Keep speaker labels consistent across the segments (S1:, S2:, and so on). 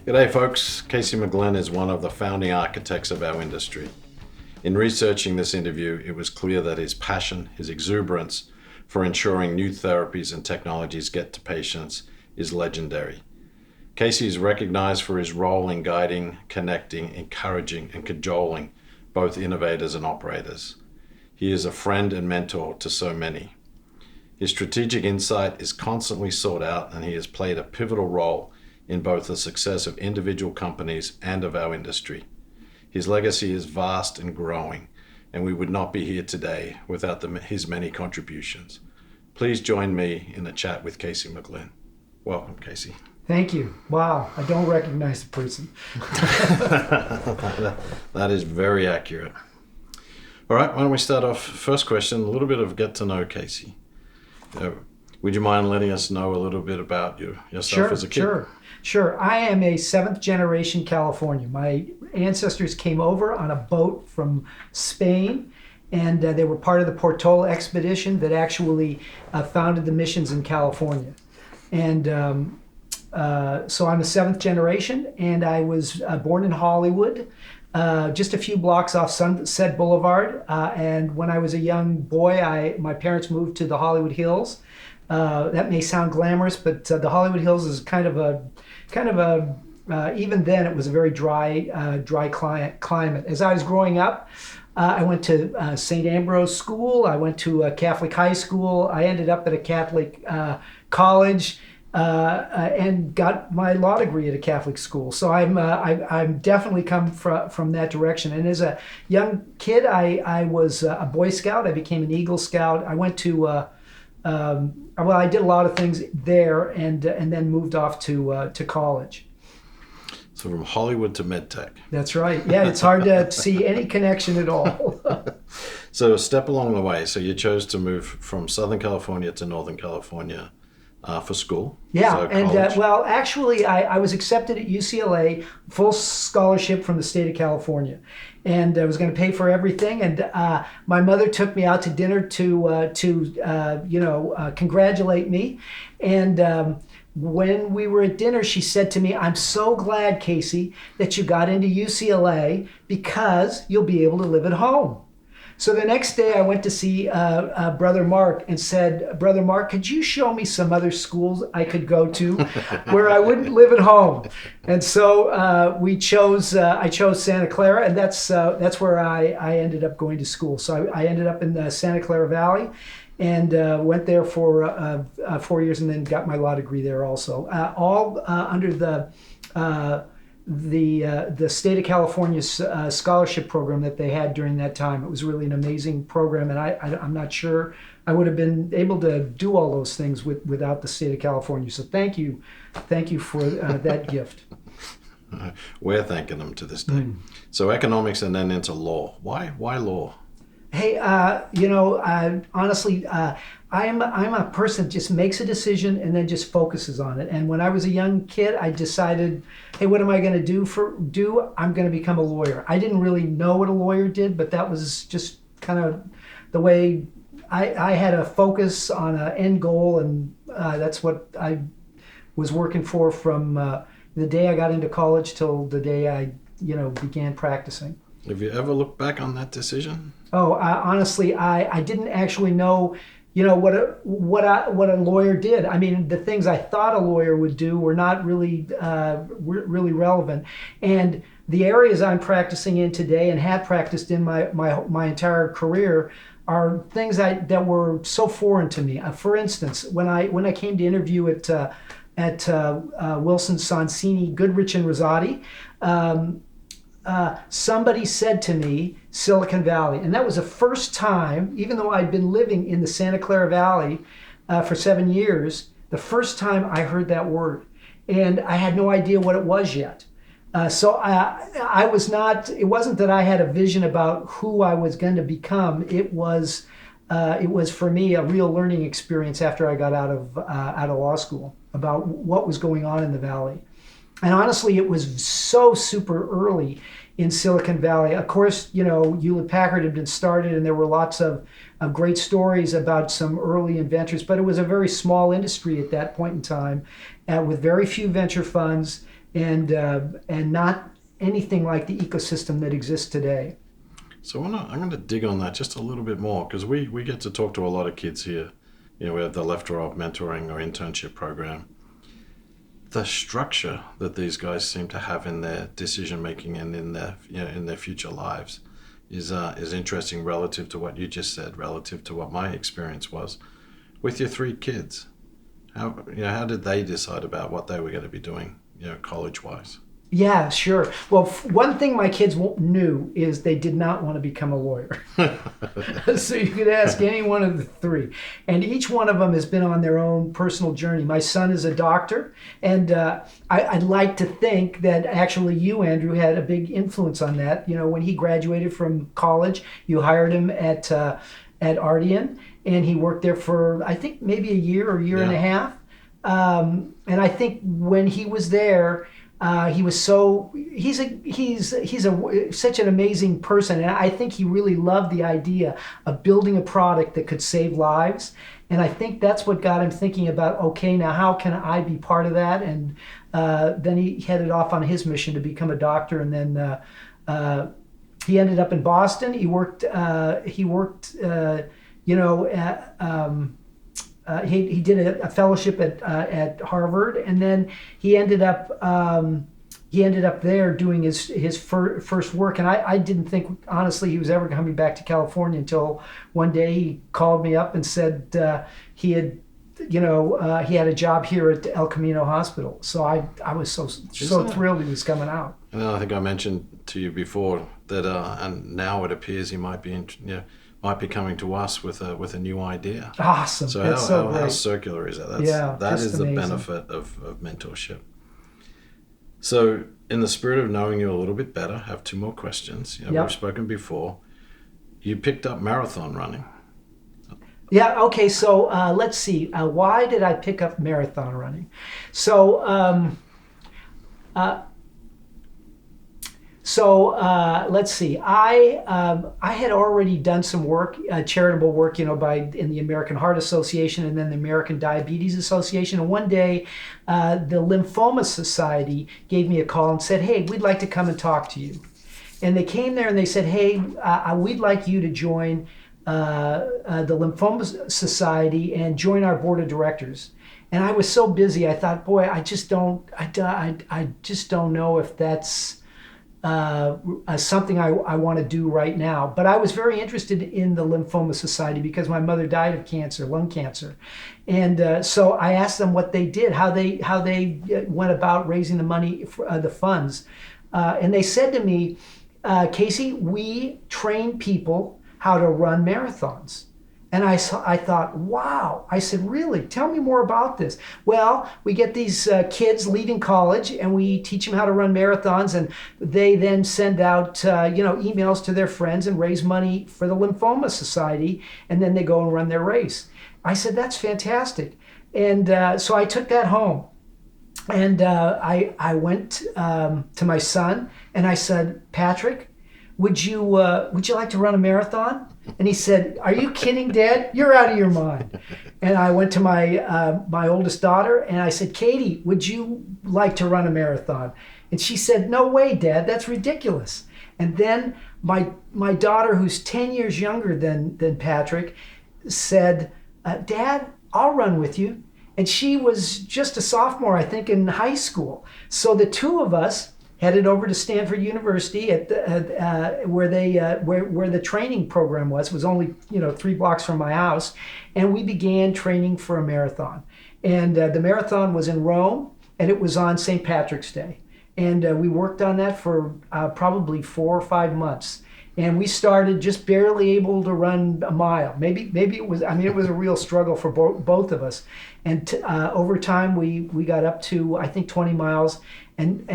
S1: G'day folks, Casey McGlynn is one of the founding architects of our industry. In researching this interview, it was clear that his passion, his exuberance for ensuring new therapies and technologies get to patients is legendary. Casey is recognized for his role in guiding, connecting, encouraging, and cajoling both innovators and operators. He is a friend and mentor to so many. His strategic insight is constantly sought out, and he has played a pivotal role in both the success of individual companies and of our industry. His legacy is vast and growing, and we would not be here today without his many contributions. Please join me in a chat with Casey McGlynn. Welcome, Casey.
S2: Thank you. Wow, I don't recognize the person.
S1: That is very accurate. All right, why don't we start off? First question, a little bit of get to know Casey. Would you mind letting us know a little bit about yourself as a kid?
S2: Sure. I am a 7th generation Californian. My ancestors came over on a boat from Spain, and they were part of the Portola expedition that actually founded the missions in California. And so I'm a 7th generation, and I was born in Hollywood, just a few blocks off Sunset Boulevard. And when I was a young boy, my parents moved to the Hollywood Hills. That may sound glamorous, but the Hollywood Hills is kind of a even then it was a very dry climate. As I was growing up, I went to St. Ambrose School. I went to a Catholic high school. I ended up at a Catholic college and got my law degree at a Catholic school. So I'm definitely come from that direction. And as a young kid, I was a Boy Scout. I became an Eagle Scout. I went to I did a lot of things there, and then moved off to college.
S1: So from Hollywood to Medtech.
S2: That's right. Yeah, it's hard to see any connection at all.
S1: So a step along the way. So you chose to move from Southern California to Northern California for school.
S2: Yeah,
S1: so
S2: and actually, I was accepted at UCLA, full scholarship from the state of California, and I was going to pay for everything. And my mother took me out to dinner to congratulate me. And when we were at dinner, she said to me, "I'm so glad, Casey, that you got into UCLA because you'll be able to live at home." So the next day I went to see Brother Mark and said, "Brother Mark, could you show me some other schools I could go to where I wouldn't live at home?" And so I chose Santa Clara, and that's where I ended up going to school. So I ended up in the Santa Clara Valley and went there for 4 years, and then got my law degree there also, all under the state of California's scholarship program that they had during that time. It was really an amazing program, and I'm not sure I would have been able to do all those things without the state of California. So thank you for that gift.
S1: We're thanking them to this day. So economics and then into law. Why law?
S2: Hey, honestly, I'm a person that just makes a decision and then just focuses on it. And when I was a young kid, I decided, hey, what am I going to do? I'm going to become a lawyer. I didn't really know what a lawyer did, but that was just kind of the way I had a focus on an end goal, and that's what I was working for from the day I got into college till the day I, began practicing.
S1: Have you ever looked back on that decision?
S2: Oh, honestly, I didn't actually know, what a lawyer did. I mean, the things I thought a lawyer would do were not really relevant. And the areas I'm practicing in today and have practiced in my entire career are things that were so foreign to me. For instance, when I came to interview at Wilson Sonsini, Goodrich and Rosati, somebody said to me, Silicon Valley. And that was the first time, even though I'd been living in the Santa Clara Valley for 7 years, the first time I heard that word. And I had no idea what it was yet. So I was not, it wasn't that I had a vision about who I was going to become. It was for me a real learning experience after I got out of law school about what was going on in the Valley. And honestly, it was so super early in Silicon Valley. Of course, Hewlett-Packard had been started, and there were lots of great stories about some early inventors, but it was a very small industry at that point in time, with very few venture funds, and not anything like the ecosystem that exists today.
S1: So I'm going to dig on that just a little bit more, because we get to talk to a lot of kids here. We have the Left or Right mentoring or internship program. The structure that these guys seem to have in their decision making and in their future lives is interesting relative to what you just said, relative to what my experience was with your 3 kids. How did they decide about what they were going to be doing, college wise?
S2: Yeah, sure. Well, one thing my kids knew is they did not want to become a lawyer. So you could ask any one of the 3. And each one of them has been on their own personal journey. My son is a doctor, and I'd like to think that actually you, Andrew, had a big influence on that. When he graduated from college, you hired him at Ardian, and he worked there for, I think, maybe a year or year and a half. And I think when he was there, he's such an amazing person, and I think he really loved the idea of building a product that could save lives. And I think that's what got him thinking about, okay, now how can I be part of that? And then he headed off on his mission to become a doctor, and then he ended up in Boston. He worked he did a fellowship at Harvard, and then he ended up there doing his first work. And I didn't think, honestly, he was ever coming back to California until one day he called me up and said he had a job here at El Camino Hospital. So I was so thrilled he was coming out.
S1: And I think I mentioned to you before that, and now it appears he might be coming to us with a new idea.
S2: Awesome.
S1: So
S2: That's
S1: how circular is that? That is
S2: amazing.
S1: the benefit of mentorship. So in the spirit of knowing you a little bit better, I have 2 more questions. We've spoken before. You picked up marathon running.
S2: Yeah, okay, so let's see. Why did I pick up marathon running? So let's see. I had already done some work, charitable work, in the American Heart Association and then the American Diabetes Association. And one day, the Lymphoma Society gave me a call and said, "Hey, we'd like to come and talk to you." And they came there and they said, "Hey, we'd like you to join the Lymphoma Society and join our board of directors." And I was so busy. I thought, boy, I just don't know if that's something I want to do right now. But I was very interested in the Lymphoma Society because my mother died of cancer, lung cancer. And so I asked them what they did, how they went about raising the money, for, the funds. And they said to me, "Casey, we train people how to run marathons." And I thought, wow. I said, "Really? Tell me more about this." "Well, we get these kids leaving college and we teach them how to run marathons, and they then send out emails to their friends and raise money for the Lymphoma Society, and then they go and run their race." I said, "That's fantastic." And so I took that home. And I went to my son and I said, "Patrick, would you like to run a marathon?" And he said, "Are you kidding, Dad? You're out of your mind." And I went to my oldest daughter and I said, "Katie, would you like to run a marathon?" And she said, "No way, Dad, that's ridiculous." And then my daughter, who's 10 years younger than Patrick, said, "Dad, I'll run with you." And she was just a sophomore, I think, in high school. So the 2 of us headed over to Stanford University at where the training program was only 3 blocks from my house, and we began training for a marathon. And the marathon was in Rome, and it was on St. Patrick's Day. And we worked on that for probably 4 or 5 months. And we started just barely able to run a mile. Maybe it was. I mean, it was a real struggle for both of us. And over time, we got up to, I think, 20 miles, and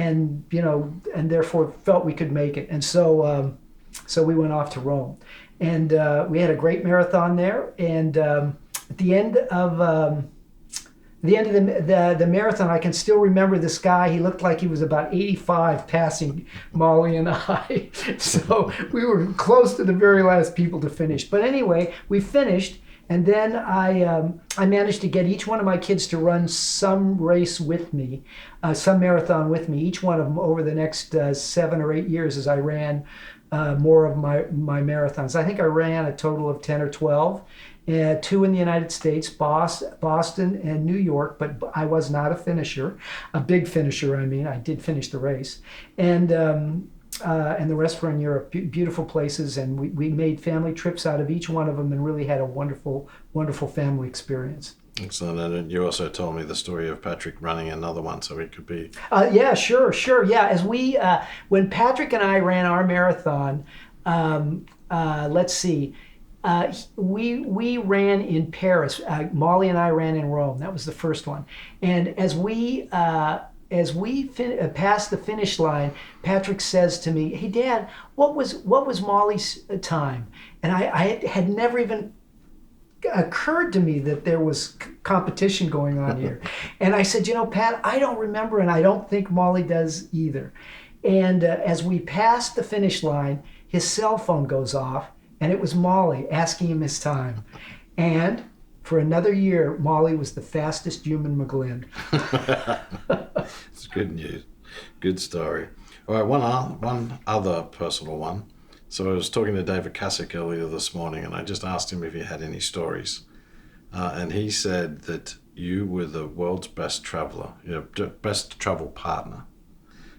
S2: therefore felt we could make it. And so we went off to Rome, and we had a great marathon there. And at the end of the marathon, I can still remember this guy. He looked like he was about 85 passing Molly and I. So we were close to the very last people to finish. But anyway, we finished, And then I managed to get each one of my kids to run some race with me, some marathon with me, each one of them over the next 7 or 8 years as I ran more of my marathons. I think I ran a total of 10 or 12. 2 in the United States, Boston and New York, but I was not a finisher, a big finisher. I mean, I did finish the race, and the rest were in Europe. Beautiful places, and we made family trips out of each one of them, and really had a wonderful, wonderful family experience.
S1: Excellent. And you also told me the story of Patrick running another one, so it could be.
S2: Yeah, sure. Yeah, as when Patrick and I ran our marathon, let's see. We ran in Paris. Molly and I ran in Rome. That was the first one. And as we passed the finish line, Patrick says to me, "Hey, Dad, what was Molly's time?" And I had never even occurred to me that there was competition going on here. And I said, Pat, I don't remember, and I don't think Molly does either. And as we passed the finish line, his cell phone goes off. And it was Molly asking him his time. And for another year, Molly was the fastest human McGlynn.
S1: It's good news. Good story. All right, one other personal one. So I was talking to David Kasich earlier this morning, and I just asked him if he had any stories. And he said that you were the world's best traveler, best travel partner.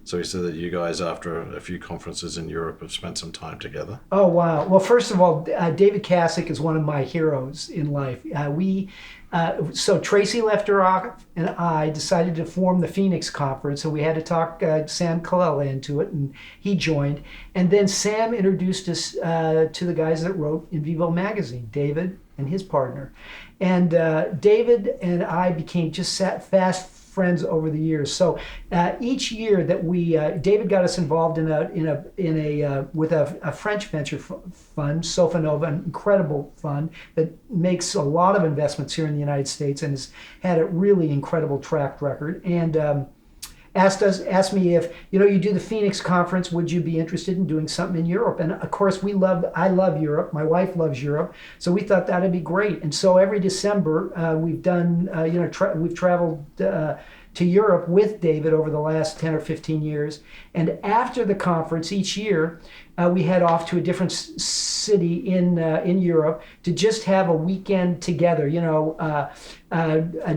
S1: So he said that you guys, after a few conferences in Europe, have spent some time together.
S2: Oh, wow. Well, first of all, David Kasich is one of my heroes in life. So Tracy Lefteroff and I decided to form the Phoenix Conference, so we had to talk Sam Colella into it, and he joined. And then Sam introduced us to the guys that wrote In Vivo magazine, David and his partner. And David and I became just fast friends over the years. So each year that David got us involved with a French venture fund, Sofanova, an incredible fund that makes a lot of investments here in the United States and has had a really incredible track record. And asked me if you do the Phoenix Conference, would you be interested in doing something in Europe? And of course, I love Europe. My wife loves Europe, so we thought that'd be great. And so every December we've done we've traveled to Europe with David over the last 10 or 15 years. And after the conference each year, we head off to a different city in Europe to just have a weekend together.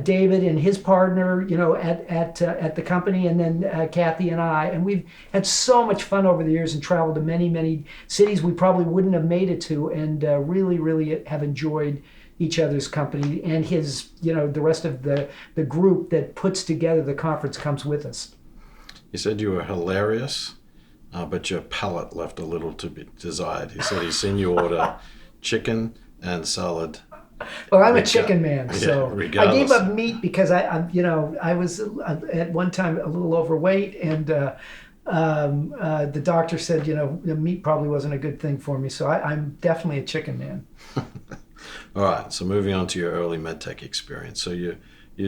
S2: David and his partner, at the company, and then Kathy and I. And we've had so much fun over the years and traveled to many, many cities we probably wouldn't have made it to, and really, really have enjoyed each other's company, and his, the rest of the group that puts together the conference comes with us.
S1: You said you were hilarious, but your palate left a little to be desired. He said he's seen you order chicken and salad.
S2: Well, I'm a chicken man, so
S1: regardless.
S2: I gave up meat because I was at one time a little overweight, and the doctor said meat probably wasn't a good thing for me, so I'm definitely a chicken man.
S1: All right, so moving on to your early Medtech experience. So you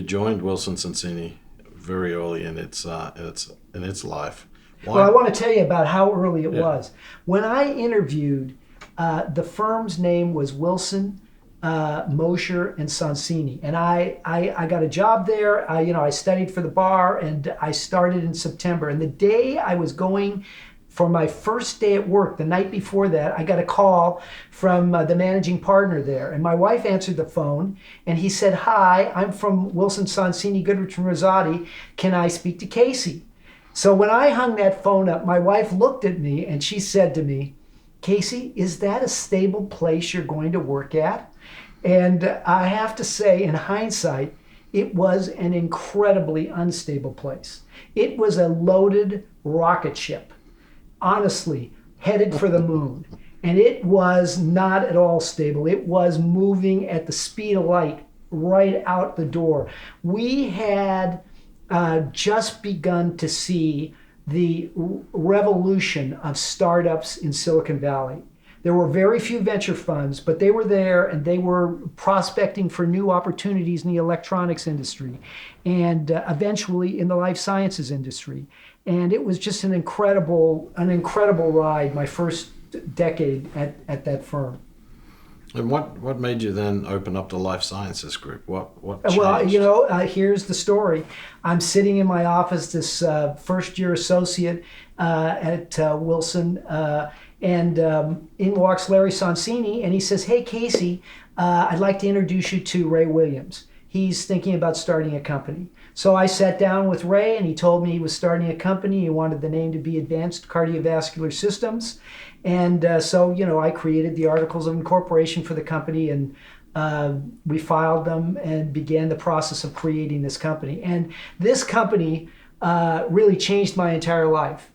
S1: joined Wilson Sonsini very early in its life. Why?
S2: Well, I want to tell you about how early it was. When I interviewed, the firm's name was Wilson, Mosher, and Sonsini, and I got a job there. I studied for the bar, and I started in September. And the day I was going for my first day at work, the night before that, I got a call from the managing partner there. And my wife answered the phone, and he said, "Hi, I'm from Wilson Sonsini, Goodrich and Rosati. Can I speak to Casey?" So when I hung that phone up, my wife looked at me, and she said to me, "Casey, is that a stable place you're going to work at?" And I have to say, in hindsight, it was an incredibly unstable place. It was a loaded rocket ship, honestly, headed for the moon. And it was not at all stable. It was moving at the speed of light right out the door. We had just begun to see the revolution of startups in Silicon Valley. There were very few venture funds, but they were there, and they were prospecting for new opportunities in the electronics industry and eventually in the life sciences industry. And it was just an incredible ride, my first decade at that firm.
S1: And what made you then open up the life sciences group? What changed?
S2: Well, here's the story. I'm sitting in my office, this first year associate at Wilson, and in walks Larry Sonsini, and he says, "Hey, Casey, I'd like to introduce you to Ray Williams. He's thinking about starting a company." So I sat down with Ray, and he told me he was starting a company. He wanted the name to be Advanced Cardiovascular Systems. And so I created the articles of incorporation for the company, and we filed them and began the process of creating this company. And this company really changed my entire life.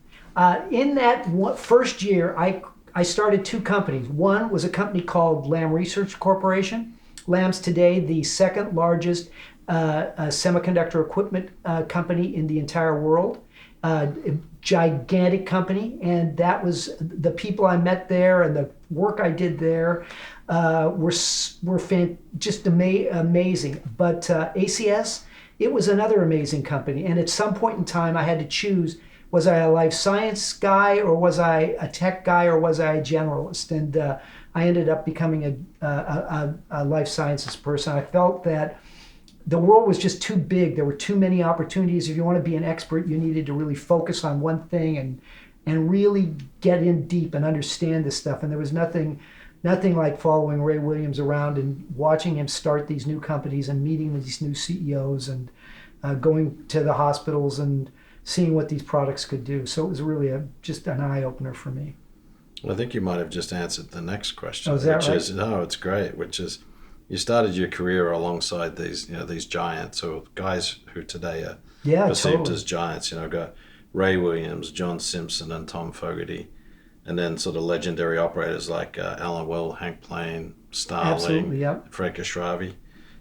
S2: In that first year, I started two companies. One was a company called Lam Research Corporation. Lam's today the second largest semiconductor equipment company in the entire world. Gigantic company, and that was the people I met there and the work I did there were just amazing. But ACS, it was another amazing company, and at some point in time I had to choose, was I a life science guy, or was I a tech guy, or was I a generalist? And I ended up becoming a life sciences person. I felt that the world was just too big. There were too many opportunities. If you want to be an expert, you needed to really focus on one thing and really get in deep and understand this stuff. And there was nothing like following Ray Williams around and watching him start these new companies and meeting with these new CEOs and going to the hospitals and seeing what these products could do. So it was really just an eye-opener for me.
S1: Well, I think you might have just answered the next question.
S2: Oh, is that
S1: which
S2: right?
S1: is, no, it's great, which is, you started your career alongside these giants, or guys who today are perceived as giants. Got Ray Williams, John Simpson, and Tom Fogarty, and then sort of legendary operators like Alan Will, Hank Plain, Starling, Frank Ashravi.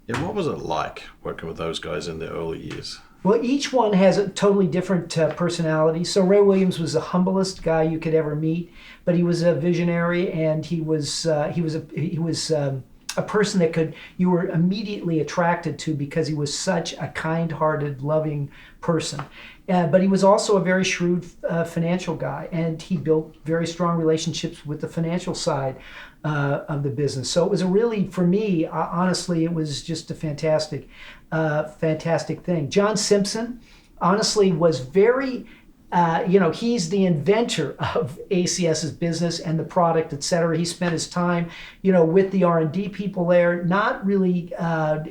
S1: Yeah, what was it like working with those guys in the early years?
S2: Well, each one has a totally different personality. So Ray Williams was the humblest guy you could ever meet, but he was a visionary, and he was a person that you were immediately attracted to because he was such a kind-hearted, loving person. But he was also a very shrewd financial guy, and he built very strong relationships with the financial side of the business. So it was for me, honestly, it was just a fantastic thing. John Simpson, honestly, was very he's the inventor of ACS's business and the product, et cetera. He spent his time, with the R&D people there, not really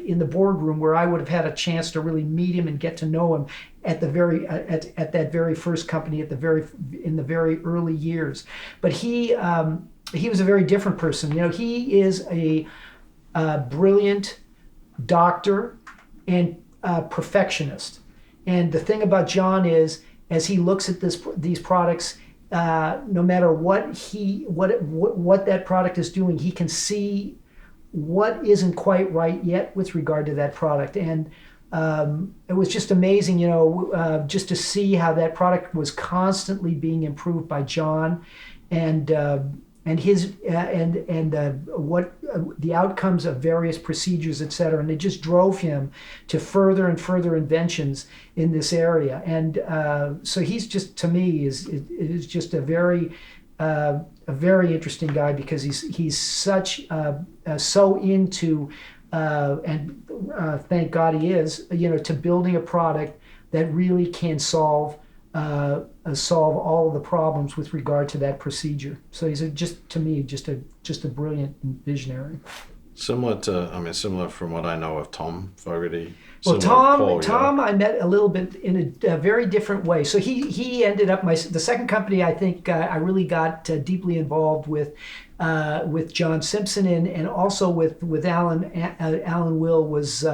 S2: in the boardroom where I would have had a chance to really meet him and get to know him at that very first company in the very early years. But he was a very different person. He is a brilliant doctor and perfectionist. And the thing about John is, as he looks at these products, no matter what that product is doing, he can see what isn't quite right yet with regard to that product. And it was just amazing, just to see how that product was constantly being improved by John, and what the outcomes of various procedures, et cetera. And it just drove him to further and further inventions in this area. And so he's just, to me, is just a very interesting guy, because he's such so into and thank God he is, to building a product that really can solve all of the problems with regard to that procedure. So he's just a brilliant visionary.
S1: Similar from what I know of Tom Fogarty.
S2: Well, Tom, I met a little bit in a very different way. So he ended up the second company I think I really got deeply involved with John Simpson and also with Alan Will was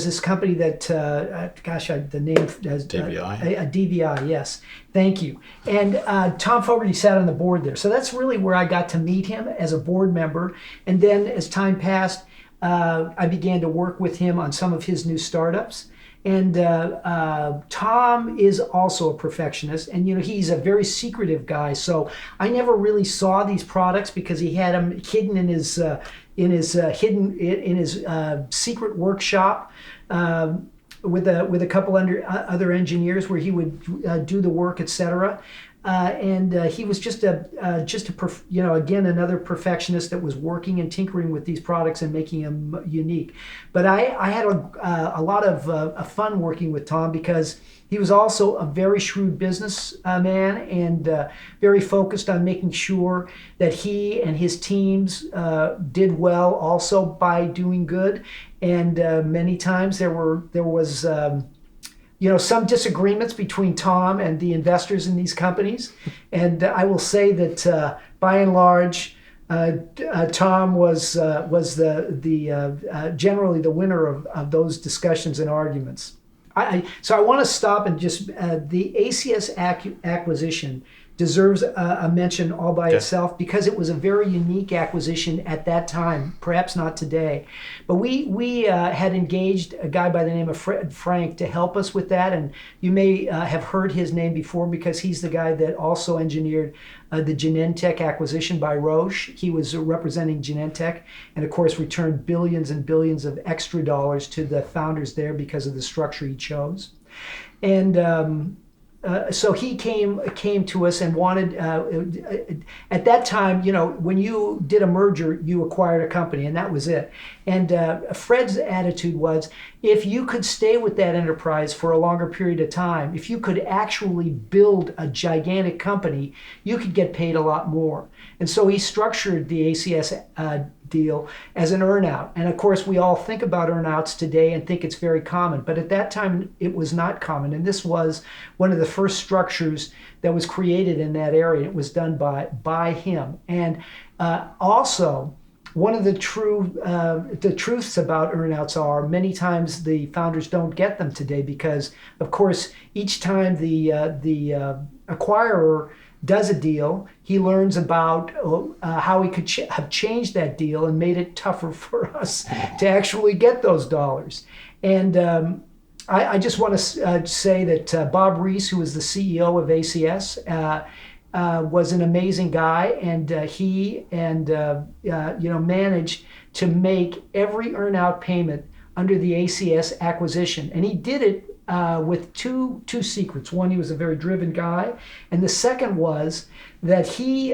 S2: this company that, the name...
S1: DVI?
S2: DVI, yes. Thank you. And Tom Fogarty sat on the board there. So that's really where I got to meet him as a board member. And then as time passed, I began to work with him on some of his new startups. And Tom is also a perfectionist, and he's a very secretive guy. So I never really saw these products because he had them hidden in his secret workshop with a couple other engineers where he would do the work, etc. and he was just again another perfectionist that was working and tinkering with these products and making them unique. But I had a lot of fun working with Tom because he was also a very shrewd business man and very focused on making sure that he and his teams did well also by doing good. And many times there was some disagreements between Tom and the investors in these companies. And I will say that by and large, Tom was generally the winner of those discussions and arguments. So I want to stop and just the ACS acquisition deserves a mention all by itself because it was a very unique acquisition at that time, perhaps not today. But we had engaged a guy by the name of Fred Frank to help us with that, and you may have heard his name before because he's the guy that also engineered the Genentech acquisition by Roche. He was representing Genentech and of course returned billions and billions of extra dollars to the founders there because of the structure he chose. And so he came to us and wanted, at that time, when you did a merger, you acquired a company and that was it. And Fred's attitude was, if you could stay with that enterprise for a longer period of time, if you could actually build a gigantic company, you could get paid a lot more. And so he structured the ACS deal as an earnout. And of course, we all think about earnouts today and think it's very common. But at that time, it was not common. And this was one of the first structures that was created in that area. It was done by him. And also, one of the truths about earnouts are many times the founders don't get them today because, of course, each time the acquirer does a deal, he learns about how he could have changed that deal and made it tougher for us to actually get those dollars. And I just want to say that Bob Reese, who was the CEO of ACS, was an amazing guy, and he managed to make every earnout payment under the ACS acquisition, and he did it with two secrets. One, he was a very driven guy, and the second was that he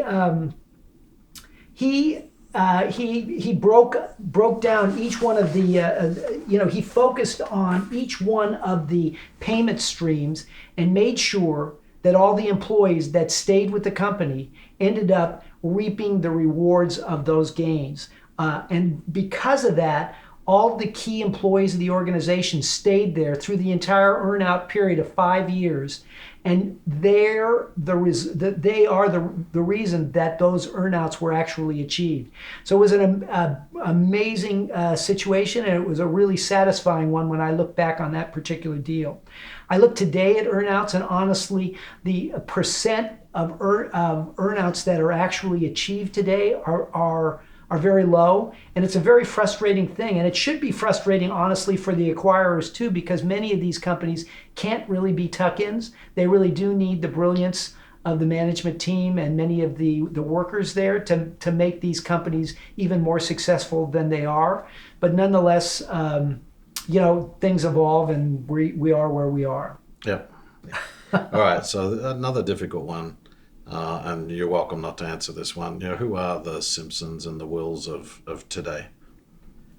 S2: broke down each one of the he focused on each one of the payment streams and made sure that all the employees that stayed with the company ended up reaping the rewards of those gains. And because of that, all the key employees of the organization stayed there through the entire earnout period of 5 years. And they are the reason that those earnouts were actually achieved. So it was an amazing situation, and it was a really satisfying one when I look back on that particular deal. I look today at earnouts, and honestly, the percent of earnouts that are actually achieved today are very low, and it's a very frustrating thing. And it should be frustrating, honestly, for the acquirers too, because many of these companies can't really be tuck-ins. They really do need the brilliance of the management team and many of the workers there to make these companies even more successful than they are. But nonetheless, things evolve, and we are where we are.
S1: Yep. All right, so another difficult one. And you're welcome not to answer this one. Who are the Simpsons and the Wills of today?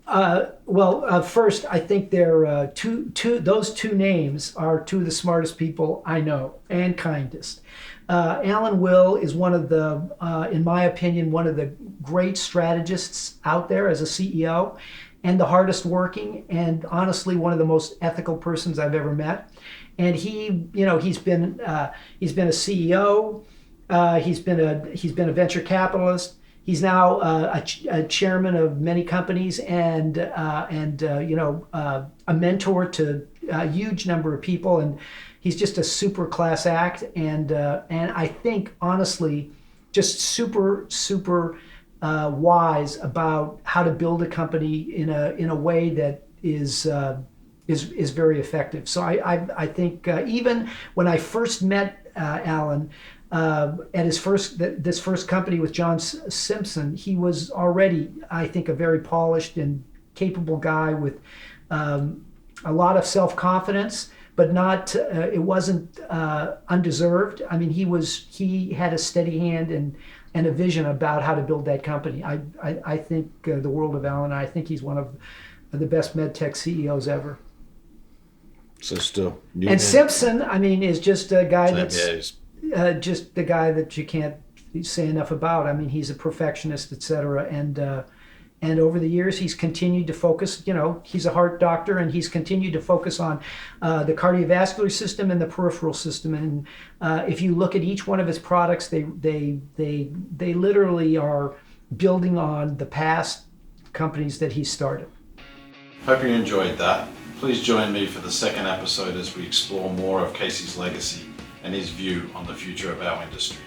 S2: First, I think they're those two names are two of the smartest people I know and kindest. Alan Will is one of the, in my opinion, one of the great strategists out there as a CEO, and the hardest working, and honestly one of the most ethical persons I've ever met. And he's been a CEO. He's been a venture capitalist. He's now a chairman of many companies and a mentor to a huge number of people. And he's just a super class act. And I think honestly, just super wise about how to build a company in a way that is very effective. So I think even when I first met Alan. At this first company with John Simpson, he was already, I think, a very polished and capable guy with a lot of self-confidence, but not. It wasn't undeserved. I mean, he had a steady hand and a vision about how to build that company. I think the world of Alan. I think he's one of the best Medtech CEOs ever.
S1: So still.
S2: And Simpson, I mean, is just a guy that's
S1: Yeah,
S2: just the guy that you can't say enough about. I mean, he's a perfectionist, etc. And over the years, he's continued to focus. You know, he's a heart doctor, and he's continued to focus on the cardiovascular system and the peripheral system. And if you look at each one of his products, they literally are building on the past companies that he started.
S1: Hope you enjoyed that. Please join me for the second episode as we explore more of Casey's legacy and his view on the future of our industry.